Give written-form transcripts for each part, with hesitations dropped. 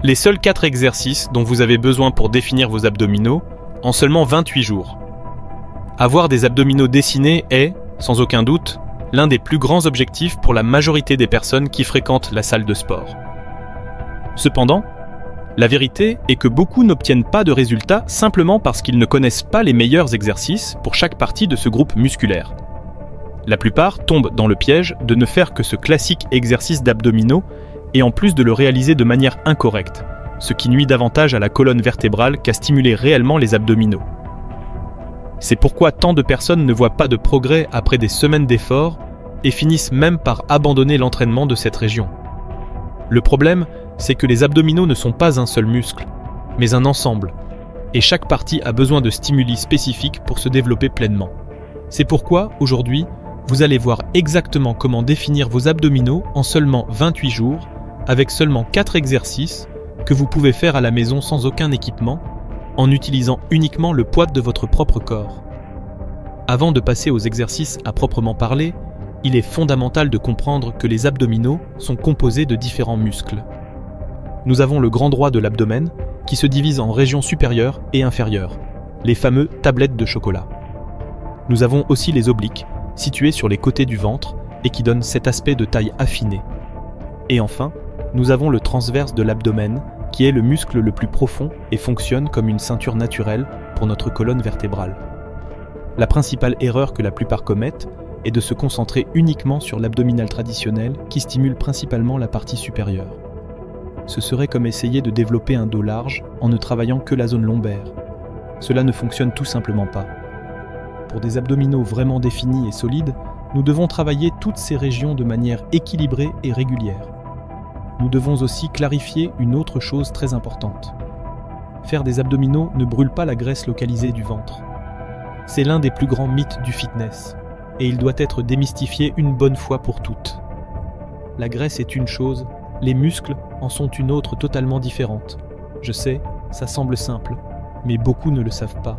Les seuls 4 exercices dont vous avez besoin pour définir vos abdominaux en seulement 28 jours. Avoir des abdominaux dessinés est, sans aucun doute, l'un des plus grands objectifs pour la majorité des personnes qui fréquentent la salle de sport. Cependant, la vérité est que beaucoup n'obtiennent pas de résultats simplement parce qu'ils ne connaissent pas les meilleurs exercices pour chaque partie de ce groupe musculaire. La plupart tombent dans le piège de ne faire que ce classique exercice d'abdominaux et en plus de le réaliser de manière incorrecte, ce qui nuit davantage à la colonne vertébrale qu'à stimuler réellement les abdominaux. C'est pourquoi tant de personnes ne voient pas de progrès après des semaines d'efforts et finissent même par abandonner l'entraînement de cette région. Le problème, c'est que les abdominaux ne sont pas un seul muscle, mais un ensemble, et chaque partie a besoin de stimuli spécifiques pour se développer pleinement. C'est pourquoi, aujourd'hui, vous allez voir exactement comment définir vos abdominaux en seulement 28 jours, avec seulement 4 exercices que vous pouvez faire à la maison sans aucun équipement, en utilisant uniquement le poids de votre propre corps. Avant de passer aux exercices à proprement parler, il est fondamental de comprendre que les abdominaux sont composés de différents muscles. Nous avons le grand droit de l'abdomen, qui se divise en régions supérieures et inférieures, les fameux tablettes de chocolat. Nous avons aussi les obliques, situés sur les côtés du ventre et qui donnent cet aspect de taille affinée. Et enfin, nous avons le transverse de l'abdomen, qui est le muscle le plus profond et fonctionne comme une ceinture naturelle pour notre colonne vertébrale. La principale erreur que la plupart commettent est de se concentrer uniquement sur l'abdominal traditionnel qui stimule principalement la partie supérieure. Ce serait comme essayer de développer un dos large en ne travaillant que la zone lombaire. Cela ne fonctionne tout simplement pas. Pour des abdominaux vraiment définis et solides, nous devons travailler toutes ces régions de manière équilibrée et régulière. Nous devons aussi clarifier une autre chose très importante. Faire des abdominaux ne brûle pas la graisse localisée du ventre. C'est l'un des plus grands mythes du fitness, et il doit être démystifié une bonne fois pour toutes. La graisse est une chose, les muscles en sont une autre totalement différente. Je sais, ça semble simple, mais beaucoup ne le savent pas.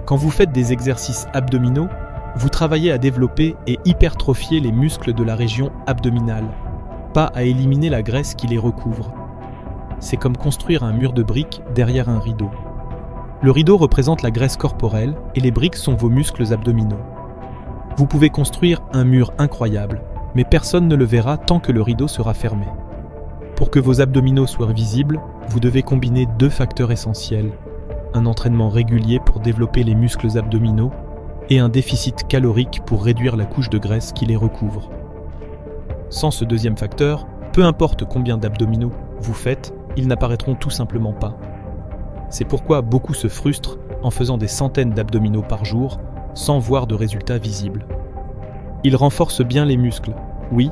Quand vous faites des exercices abdominaux, vous travaillez à développer et hypertrophier les muscles de la région abdominale, pas à éliminer la graisse qui les recouvre. C'est comme construire un mur de briques derrière un rideau. Le rideau représente la graisse corporelle et les briques sont vos muscles abdominaux. Vous pouvez construire un mur incroyable, mais personne ne le verra tant que le rideau sera fermé. Pour que vos abdominaux soient visibles, vous devez combiner 2 facteurs essentiels: un entraînement régulier pour développer les muscles abdominaux et un déficit calorique pour réduire la couche de graisse qui les recouvre. Sans ce deuxième facteur, peu importe combien d'abdominaux vous faites, ils n'apparaîtront tout simplement pas. C'est pourquoi beaucoup se frustrent en faisant des centaines d'abdominaux par jour sans voir de résultats visibles. Ils renforcent bien les muscles, oui,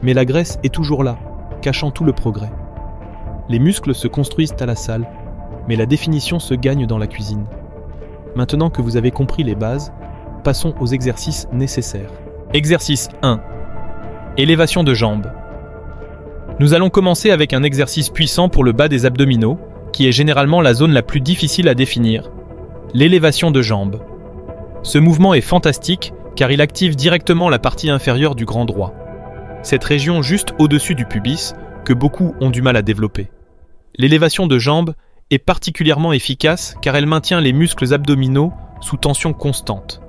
mais la graisse est toujours là, cachant tout le progrès. Les muscles se construisent à la salle, mais la définition se gagne dans la cuisine. Maintenant que vous avez compris les bases, passons aux exercices nécessaires. Exercice 1. Élévation de jambes. Nous allons commencer avec un exercice puissant pour le bas des abdominaux, qui est généralement la zone la plus difficile à définir, l'élévation de jambes. Ce mouvement est fantastique car il active directement la partie inférieure du grand droit, cette région juste au-dessus du pubis que beaucoup ont du mal à développer. L'élévation de jambes est particulièrement efficace car elle maintient les muscles abdominaux sous tension constante,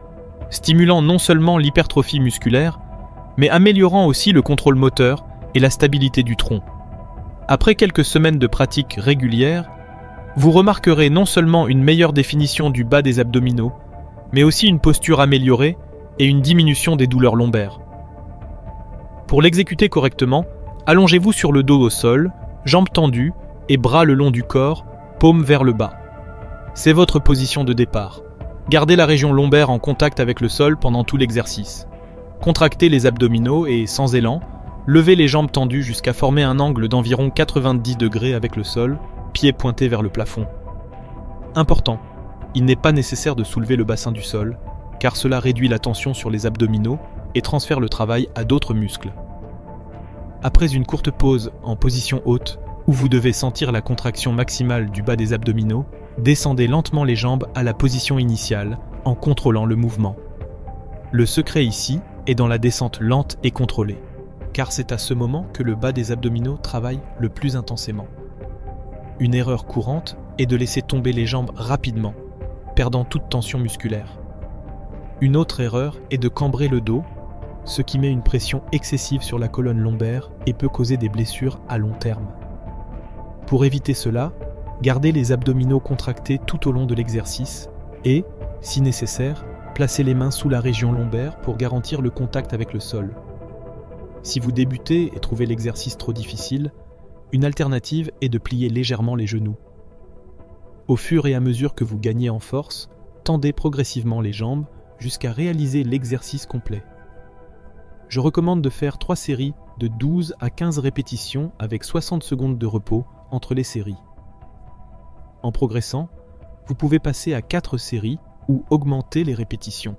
stimulant non seulement l'hypertrophie musculaire, mais améliorant aussi le contrôle moteur et la stabilité du tronc. Après quelques semaines de pratique régulière, vous remarquerez non seulement une meilleure définition du bas des abdominaux, mais aussi une posture améliorée et une diminution des douleurs lombaires. Pour l'exécuter correctement, allongez-vous sur le dos au sol, jambes tendues et bras le long du corps, paume vers le bas. C'est votre position de départ. Gardez la région lombaire en contact avec le sol pendant tout l'exercice. Contractez les abdominaux et, sans élan, levez les jambes tendues jusqu'à former un angle d'environ 90 degrés avec le sol, pieds pointés vers le plafond. Important, il n'est pas nécessaire de soulever le bassin du sol, car cela réduit la tension sur les abdominaux et transfère le travail à d'autres muscles. Après une courte pause en position haute, où vous devez sentir la contraction maximale du bas des abdominaux, descendez lentement les jambes à la position initiale en contrôlant le mouvement. Le secret ici est dans la descente lente et contrôlée, car c'est à ce moment que le bas des abdominaux travaille le plus intensément. Une erreur courante est de laisser tomber les jambes rapidement, perdant toute tension musculaire. Une autre erreur est de cambrer le dos, ce qui met une pression excessive sur la colonne lombaire et peut causer des blessures à long terme. Pour éviter cela, gardez les abdominaux contractés tout au long de l'exercice et, si nécessaire, placez les mains sous la région lombaire pour garantir le contact avec le sol. Si vous débutez et trouvez l'exercice trop difficile, une alternative est de plier légèrement les genoux. Au fur et à mesure que vous gagnez en force, tendez progressivement les jambes jusqu'à réaliser l'exercice complet. Je recommande de faire 3 séries de 12 à 15 répétitions avec 60 secondes de repos entre les séries. En progressant, vous pouvez passer à 4 séries ou augmenter les répétitions.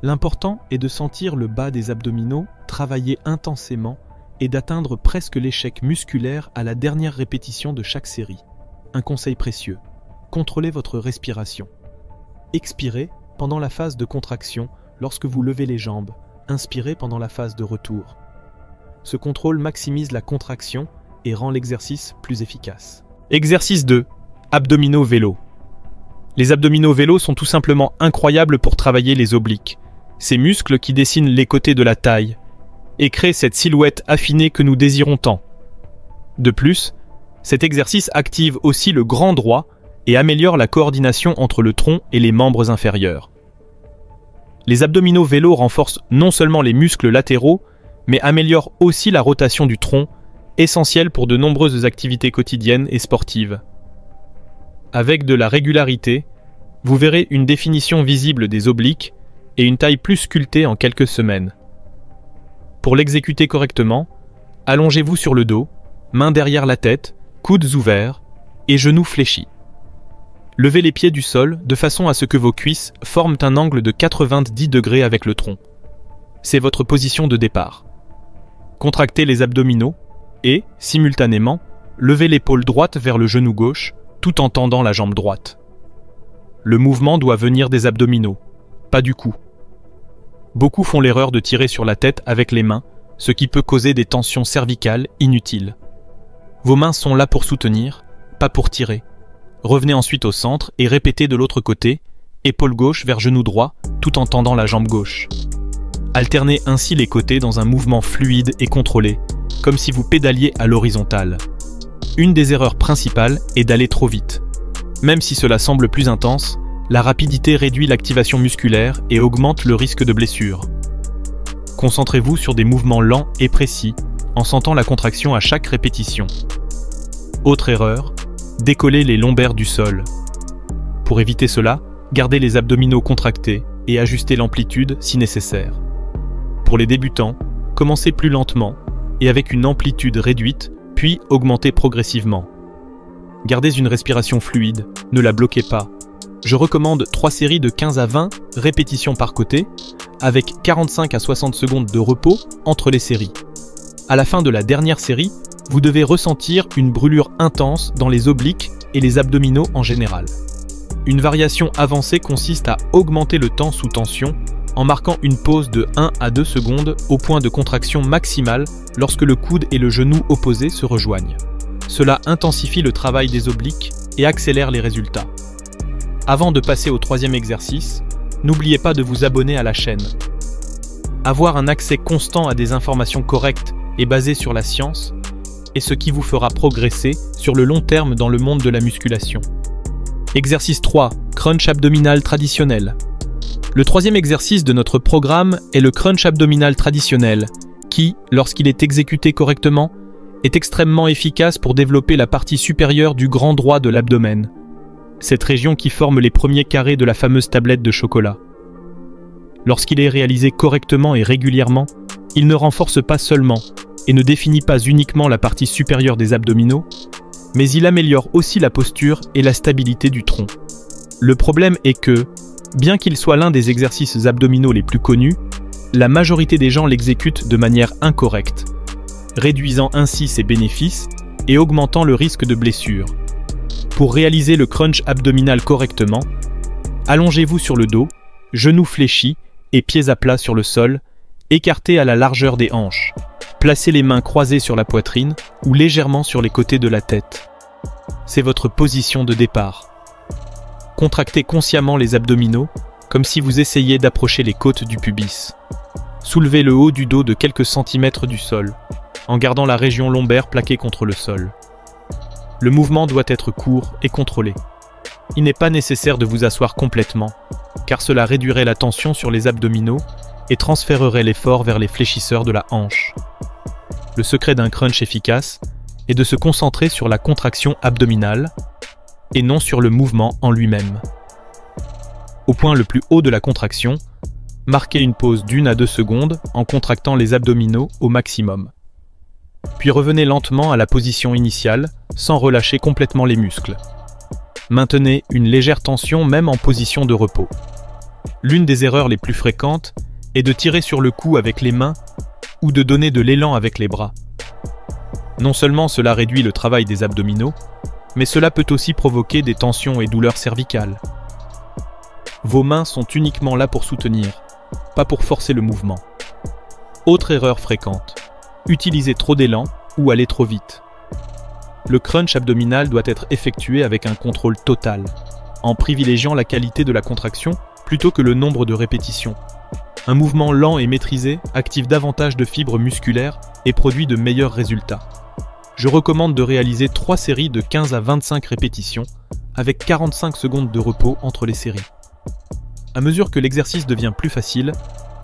L'important est de sentir le bas des abdominaux travailler intensément et d'atteindre presque l'échec musculaire à la dernière répétition de chaque série. Un conseil précieux, contrôlez votre respiration. Expirez pendant la phase de contraction lorsque vous levez les jambes, inspirez pendant la phase de retour. Ce contrôle maximise la contraction et rend l'exercice plus efficace. Exercice 2. Abdominaux vélo. Les abdominaux vélo sont tout simplement incroyables pour travailler les obliques, ces muscles qui dessinent les côtés de la taille, et créent cette silhouette affinée que nous désirons tant. De plus, cet exercice active aussi le grand droit et améliore la coordination entre le tronc et les membres inférieurs. Les abdominaux vélo renforcent non seulement les muscles latéraux, mais améliorent aussi la rotation du tronc, essentielle pour de nombreuses activités quotidiennes et sportives. Avec de la régularité, vous verrez une définition visible des obliques et une taille plus sculptée en quelques semaines. Pour l'exécuter correctement, allongez-vous sur le dos, mains derrière la tête, coudes ouverts et genoux fléchis. Levez les pieds du sol de façon à ce que vos cuisses forment un angle de 90 degrés avec le tronc. C'est votre position de départ. Contractez les abdominaux et, simultanément, levez l'épaule droite vers le genou gauche tout en tendant la jambe droite. Le mouvement doit venir des abdominaux, pas du cou. Beaucoup font l'erreur de tirer sur la tête avec les mains, ce qui peut causer des tensions cervicales inutiles. Vos mains sont là pour soutenir, pas pour tirer. Revenez ensuite au centre et répétez de l'autre côté, épaule gauche vers genou droit, tout en tendant la jambe gauche. Alternez ainsi les côtés dans un mouvement fluide et contrôlé, comme si vous pédaliez à l'horizontale. Une des erreurs principales est d'aller trop vite. Même si cela semble plus intense, la rapidité réduit l'activation musculaire et augmente le risque de blessure. Concentrez-vous sur des mouvements lents et précis, en sentant la contraction à chaque répétition. Autre erreur, décoller les lombaires du sol. Pour éviter cela, gardez les abdominaux contractés et ajustez l'amplitude si nécessaire. Pour les débutants, commencez plus lentement et avec une amplitude réduite, puis augmentez progressivement. Gardez une respiration fluide, ne la bloquez pas. Je recommande 3 séries de 15 à 20 répétitions par côté, avec 45 à 60 secondes de repos entre les séries. À la fin de la dernière série, vous devez ressentir une brûlure intense dans les obliques et les abdominaux en général. Une variation avancée consiste à augmenter le temps sous tension en marquant une pause de 1 à 2 secondes au point de contraction maximale lorsque le coude et le genou opposé se rejoignent. Cela intensifie le travail des obliques et accélère les résultats. Avant de passer au 3e exercice, n'oubliez pas de vous abonner à la chaîne. Avoir un accès constant à des informations correctes et basées sur la science est ce qui vous fera progresser sur le long terme dans le monde de la musculation. Exercice 3. Crunch abdominal traditionnel. Le 3e exercice de notre programme est le crunch abdominal traditionnel, qui, lorsqu'il est exécuté correctement, est extrêmement efficace pour développer la partie supérieure du grand droit de l'abdomen, cette région qui forme les premiers carrés de la fameuse tablette de chocolat. Lorsqu'il est réalisé correctement et régulièrement, il ne renforce pas seulement et ne définit pas uniquement la partie supérieure des abdominaux, mais il améliore aussi la posture et la stabilité du tronc. Le problème est que, bien qu'il soit l'un des exercices abdominaux les plus connus, la majorité des gens l'exécutent de manière incorrecte, réduisant ainsi ses bénéfices et augmentant le risque de blessure. Pour réaliser le crunch abdominal correctement, allongez-vous sur le dos, genoux fléchis et pieds à plat sur le sol, écartés à la largeur des hanches. Placez les mains croisées sur la poitrine ou légèrement sur les côtés de la tête. c'est votre position de départ. Contractez consciemment les abdominaux, comme si vous essayiez d'approcher les côtes du pubis. Soulevez le haut du dos de quelques centimètres du sol, en gardant la région lombaire plaquée contre le sol. Le mouvement doit être court et contrôlé. Il n'est pas nécessaire de vous asseoir complètement, car cela réduirait la tension sur les abdominaux et transférerait l'effort vers les fléchisseurs de la hanche. Le secret d'un crunch efficace est de se concentrer sur la contraction abdominale et non sur le mouvement en lui-même. Au point le plus haut de la contraction, marquez une pause d'1 à 2 secondes en contractant les abdominaux au maximum. Puis revenez lentement à la position initiale sans relâcher complètement les muscles. Maintenez une légère tension même en position de repos. L'une des erreurs les plus fréquentes est de tirer sur le cou avec les mains ou de donner de l'élan avec les bras. Non seulement cela réduit le travail des abdominaux, mais cela peut aussi provoquer des tensions et douleurs cervicales. Vos mains sont uniquement là pour soutenir, pas pour forcer le mouvement. Autre erreur fréquente, utiliser trop d'élan ou aller trop vite. Le crunch abdominal doit être effectué avec un contrôle total, en privilégiant la qualité de la contraction plutôt que le nombre de répétitions. Un mouvement lent et maîtrisé active davantage de fibres musculaires et produit de meilleurs résultats. Je recommande de réaliser 3 séries de 15 à 25 répétitions, avec 45 secondes de repos entre les séries. À mesure que l'exercice devient plus facile,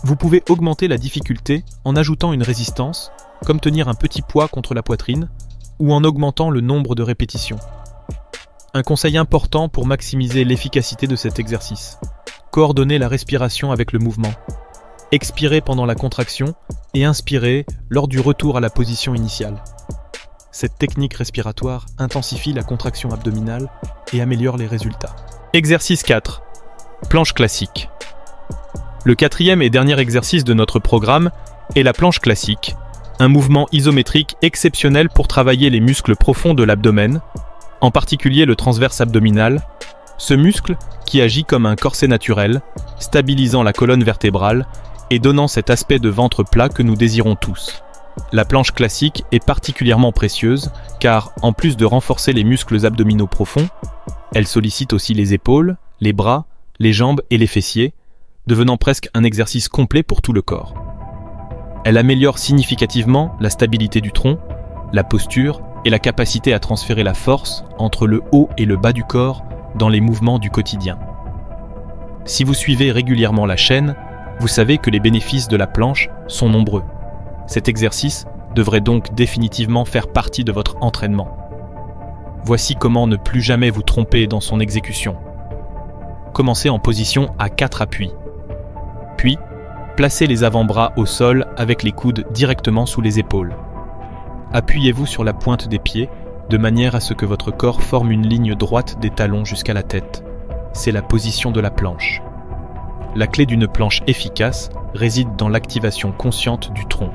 vous pouvez augmenter la difficulté en ajoutant une résistance, comme tenir un petit poids contre la poitrine, ou en augmentant le nombre de répétitions. Un conseil important pour maximiser l'efficacité de cet exercice: coordonnez la respiration avec le mouvement. Expirez pendant la contraction et inspirez lors du retour à la position initiale. Cette technique respiratoire intensifie la contraction abdominale et améliore les résultats. Exercice 4. Planche classique. Le 4e et dernier exercice de notre programme est la planche classique, un mouvement isométrique exceptionnel pour travailler les muscles profonds de l'abdomen, en particulier le transverse abdominal, ce muscle qui agit comme un corset naturel, stabilisant la colonne vertébrale et donnant cet aspect de ventre plat que nous désirons tous. La planche classique est particulièrement précieuse car, en plus de renforcer les muscles abdominaux profonds, elle sollicite aussi les épaules, les bras, les jambes et les fessiers, devenant presque un exercice complet pour tout le corps. Elle améliore significativement la stabilité du tronc, la posture et la capacité à transférer la force entre le haut et le bas du corps dans les mouvements du quotidien. Si vous suivez régulièrement la chaîne, vous savez que les bénéfices de la planche sont nombreux. Cet exercice devrait donc définitivement faire partie de votre entraînement. Voici comment ne plus jamais vous tromper dans son exécution. Commencez en position à 4 appuis. Puis, placez les avant-bras au sol avec les coudes directement sous les épaules. Appuyez-vous sur la pointe des pieds de manière à ce que votre corps forme une ligne droite des talons jusqu'à la tête. C'est la position de la planche. La clé d'une planche efficace réside dans l'activation consciente du tronc.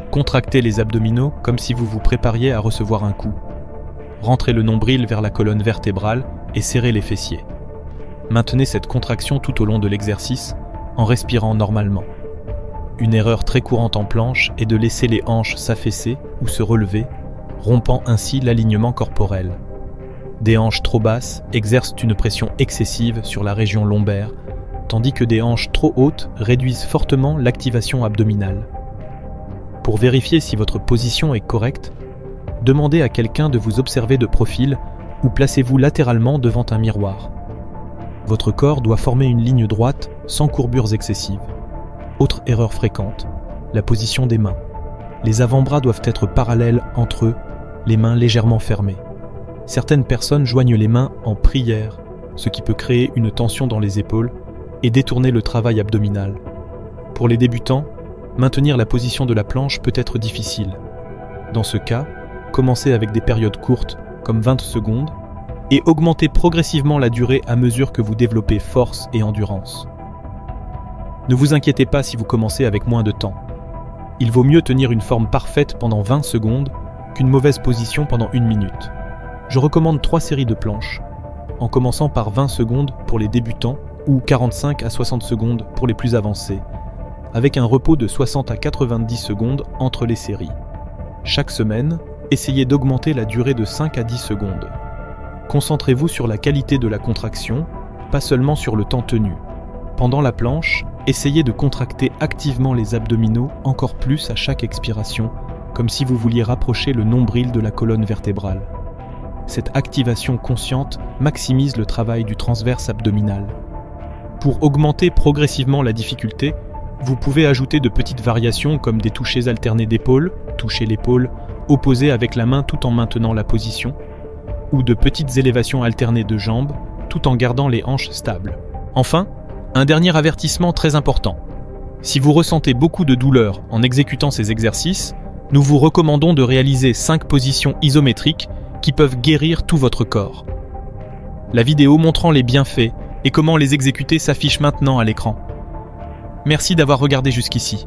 Contractez les abdominaux comme si vous vous prépariez à recevoir un coup. Rentrez le nombril vers la colonne vertébrale et serrez les fessiers. Maintenez cette contraction tout au long de l'exercice en respirant normalement. Une erreur très courante en planche est de laisser les hanches s'affaisser ou se relever, rompant ainsi l'alignement corporel. Des hanches trop basses exercent une pression excessive sur la région lombaire, tandis que des hanches trop hautes réduisent fortement l'activation abdominale. Pour vérifier si votre position est correcte, demandez à quelqu'un de vous observer de profil ou placez-vous latéralement devant un miroir. Votre corps doit former une ligne droite sans courbures excessives. Autre erreur fréquente, la position des mains. Les avant-bras doivent être parallèles entre eux, les mains légèrement fermées. Certaines personnes joignent les mains en prière, ce qui peut créer une tension dans les épaules et détourner le travail abdominal. Pour les débutants, maintenir la position de la planche peut être difficile. Dans ce cas, commencez avec des périodes courtes, comme 20 secondes, et augmentez progressivement la durée à mesure que vous développez force et endurance. Ne vous inquiétez pas si vous commencez avec moins de temps. Il vaut mieux tenir une forme parfaite pendant 20 secondes qu'une mauvaise position pendant 1 minute. Je recommande 3 séries de planches, en commençant par 20 secondes pour les débutants ou 45 à 60 secondes pour les plus avancés, avec un repos de 60 à 90 secondes entre les séries. Chaque semaine, essayez d'augmenter la durée de 5 à 10 secondes. Concentrez-vous sur la qualité de la contraction, pas seulement sur le temps tenu. Pendant la planche, essayez de contracter activement les abdominaux encore plus à chaque expiration, comme si vous vouliez rapprocher le nombril de la colonne vertébrale. Cette activation consciente maximise le travail du transverse abdominal. Pour augmenter progressivement la difficulté, vous pouvez ajouter de petites variations comme des touchés alternés d'épaule, toucher l'épaule, opposée avec la main tout en maintenant la position, ou de petites élévations alternées de jambes, tout en gardant les hanches stables. Enfin, un dernier avertissement très important. Si vous ressentez beaucoup de douleur en exécutant ces exercices, nous vous recommandons de réaliser 5 positions isométriques qui peuvent guérir tout votre corps. La vidéo montrant les bienfaits et comment les exécuter s'affiche maintenant à l'écran. Merci d'avoir regardé jusqu'ici.